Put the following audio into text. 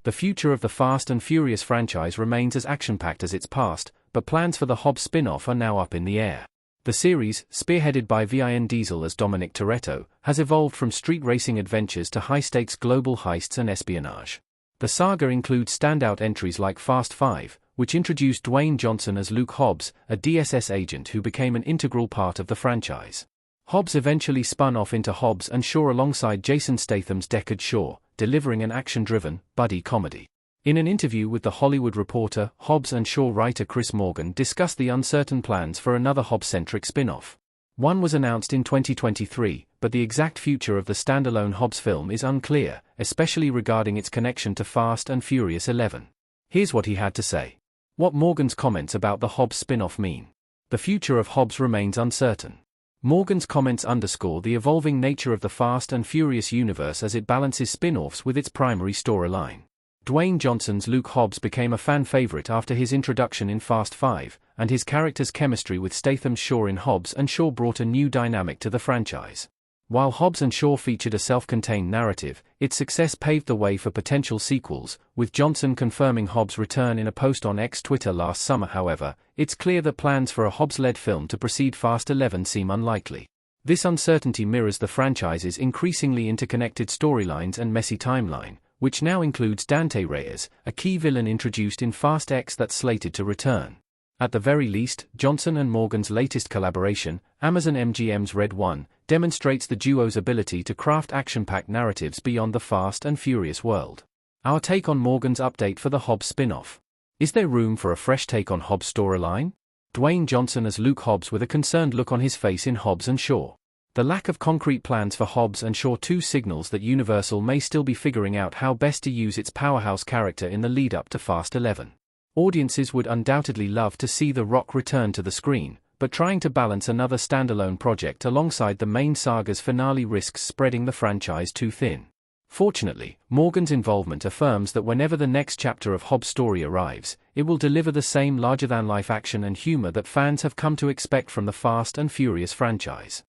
The future of the Fast and Furious franchise remains as action-packed as its past, but plans for the Hobbs spin-off are now up in the air. The series, spearheaded by Vin Diesel as Dominic Toretto, has evolved from street racing adventures to high-stakes global heists and espionage. The saga includes standout entries like Fast 5, which introduced Dwayne Johnson as Luke Hobbs, a DSS agent who became an integral part of the franchise. Hobbs eventually spun off into Hobbs and Shaw alongside Jason Statham's Deckard Shaw, delivering an action-driven, buddy comedy. In an interview with The Hollywood Reporter, Hobbs and Shaw writer Chris Morgan discussed the uncertain plans for another Hobbs-centric spin-off. One was announced in 2023, but the exact future of the standalone Hobbs film is unclear, especially regarding its connection to Fast and Furious 11. Here's what he had to say. What Morgan's comments about the Hobbs spin-off mean. The future of Hobbs remains uncertain. Morgan's comments underscore the evolving nature of the Fast and Furious universe as it balances spin-offs with its primary storyline. Dwayne Johnson's Luke Hobbs became a fan favorite after his introduction in Fast 5, and his character's chemistry with Statham's Shaw in Hobbs and Shaw brought a new dynamic to the franchise. While Hobbs and Shaw featured a self-contained narrative, its success paved the way for potential sequels, with Johnson confirming Hobbs' return in a post on X Twitter last summer. However, it's clear that plans for a Hobbs-led film to precede Fast 11 seem unlikely. This uncertainty mirrors the franchise's increasingly interconnected storylines and messy timeline, which now includes Dante Reyes, a key villain introduced in Fast X that's slated to return. At the very least, Johnson and Morgan's latest collaboration, Amazon MGM's Red One, demonstrates the duo's ability to craft action-packed narratives beyond the Fast and Furious world. Our take on Morgan's update for the Hobbs spin-off. Is there room for a fresh take on Hobbs' storyline? Dwayne Johnson as Luke Hobbs with a concerned look on his face in Hobbs and Shaw. The lack of concrete plans for Hobbs and Shaw 2 signals that Universal may still be figuring out how best to use its powerhouse character in the lead-up to Fast 11. Audiences would undoubtedly love to see The Rock return to the screen, but trying to balance another standalone project alongside the main saga's finale risks spreading the franchise too thin. Fortunately, Morgan's involvement affirms that whenever the next chapter of Hobbs' story arrives, it will deliver the same larger-than-life action and humor that fans have come to expect from the Fast and Furious franchise.